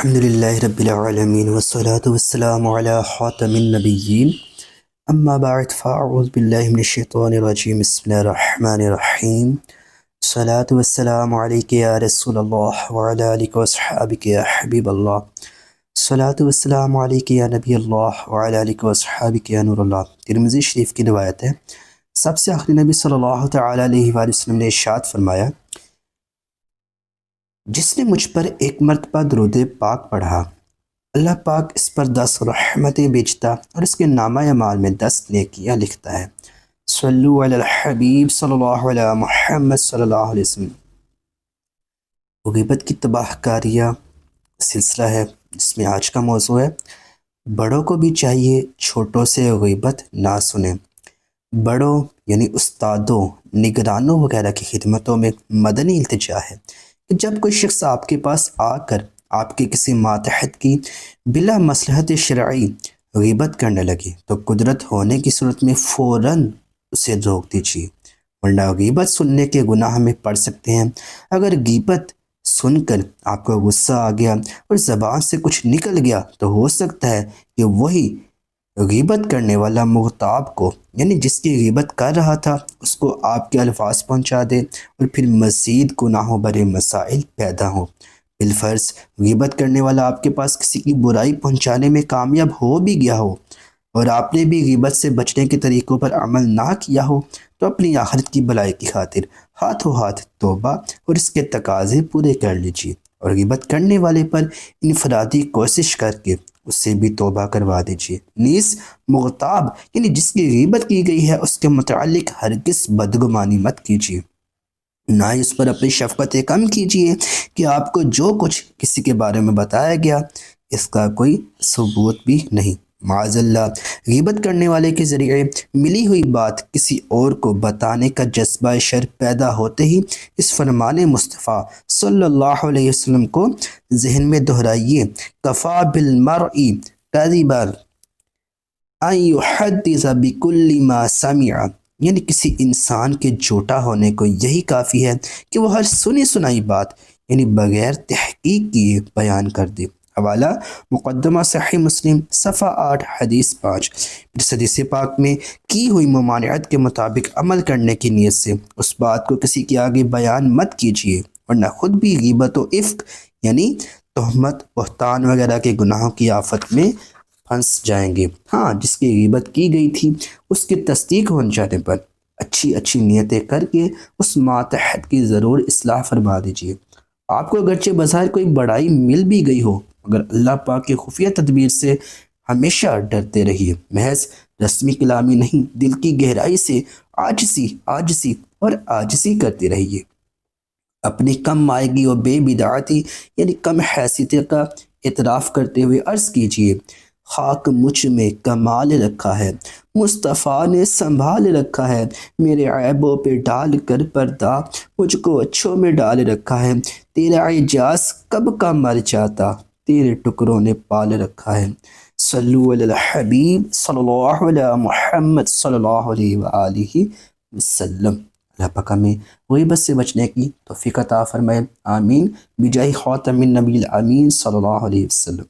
الحمد لله رب العالمين والصلاة والسلام على خاتم النبيين أما بعد فأعوذ بالله من الشيطان الرجيم بسم الله الرحمن الرحيم الصلاة والسلام عليك يا رسول الله وعلى آلك وأصحابك يا حبيب الله الصلاة والسلام عليك يا نبي الله وعلى آلك وأصحابك يا نور الله۔ ترمذی شریف کی روایت ہے، سب سے آخری نبی صلی اللہ تعالی علیہ وآلہ وسلم نے ارشاد فرمایا، جس نے مجھ پر ایک مرتبہ درود پاک پڑھا، اللہ پاک اس پر 10 رحمتیں بھیجتا اور اس کے نامہ اعمال میں 10 نیکیاں لکھتا ہے۔ صلو علی الحبیب صلی اللہ علیہ محمد صلی اللہ علیہ وسلم۔ غیبت کی تباہ کاریہ سلسلہ ہے جس میں آج کا موضوع ہے، بڑوں کو بھی چاہیے چھوٹوں سے غیبت نہ سنیں۔ بڑوں یعنی استادوں، نگرانوں وغیرہ کی خدمتوں میں مدنی التجا ہے کہ جب کوئی شخص آپ کے پاس آ کر آپ کے کسی ماتحت کی بلا مصلحت شرعی غیبت کرنے لگے تو قدرت ہونے کی صورت میں فوراً اسے روک دیجیے، ورنہ غیبت سننے کے گناہ میں پڑ سکتے ہیں۔ اگر غیبت سن کر آپ کو غصہ آ گیا اور زبان سے کچھ نکل گیا تو ہو سکتا ہے کہ وہی غیبت کرنے والا مغتاب کو یعنی جس کی غیبت کر رہا تھا اس کو آپ کے الفاظ پہنچا دے اور پھر مزید گناہوں بھرے مسائل پیدا ہوں۔ بالفرض غیبت کرنے والا آپ کے پاس کسی کی برائی پہنچانے میں کامیاب ہو بھی گیا ہو اور آپ نے بھی غیبت سے بچنے کے طریقوں پر عمل نہ کیا ہو تو اپنی آخرت کی بھلائی کی خاطر ہاتھوں ہاتھ توبہ اور اس کے تقاضے پورے کر لیجیے اور غیبت کرنے والے پر انفرادی کوشش کر کے اس سے بھی توبہ کروا دیجیے۔ نیز مغتاب یعنی جس کی غیبت کی گئی ہے اس کے متعلق ہرگز بدگمانی مت کیجیے، نہ ہی اس پر اپنی شفقت کم کیجیے کہ آپ کو جو کچھ کسی کے بارے میں بتایا گیا اس کا کوئی ثبوت بھی نہیں۔ معاذ اللہ، غیبت کرنے والے کے ذریعے ملی ہوئی بات کسی اور کو بتانے کا جذبہ شر پیدا ہوتے ہی اس فرمان مصطفیٰ صلی اللہ علیہ وسلم کو ذہن میں دہرائیے، کفا بالمرء کذبا ان یحدث بکل ما سمع، یعنی کسی انسان کے جھوٹا ہونے کو یہی کافی ہے کہ وہ ہر سنی سنائی بات یعنی بغیر تحقیق کیے بیان کر دے۔ حوالہ مقدمہ صحیح مسلم صفحہ 8 حدیث 5۔ اس حدیث پاک میں کی ہوئی ممانعت کے مطابق عمل کرنے کی نیت سے اس بات کو کسی کے آگے بیان مت کیجیے، ورنہ خود بھی غیبت و افک یعنی تہمت، بہتان وغیرہ کے گناہوں کی آفت میں پھنس جائیں گے۔ ہاں، جس کی غیبت کی گئی تھی اس کی تصدیق ہو جانے پر اچھی اچھی نیتیں کر کے اس ماتحت کی ضرور اصلاح فرما دیجیے۔ آپ کو اگرچہ بظاہر کوئی بڑائی مل بھی گئی ہو مگر اللہ پاک کی خفیہ تدبیر سے ہمیشہ ڈرتے رہیے، محض رسمی کلامی نہیں دل کی گہرائی سے عاجزی اور عاجزی کرتے رہیے۔ اپنی کم مائگی و بے بدعتی یعنی کم حیثیت کا اعتراف کرتے ہوئے عرض کیجیے، خاک مجھ میں کمال رکھا ہے، مصطفیٰ نے سنبھال رکھا ہے، میرے عیبوں پہ ڈال کر پردہ مجھ کو اچھوں میں ڈال رکھا ہے، تیرا اعجاز کب کا مر جاتا تیرے ٹکڑوں نے پال رکھا ہے۔ صلو علی الحبیب صلی اللہ علیہ محمد صلی اللہ علیہ وآلہ وسلم۔ اللہ پاک ہمیں غیبت سے بچنے کی توفیق عطا فرمائے، آمین، بجاہ خاتم النبی الامین صلی اللہ علیہ وسلم۔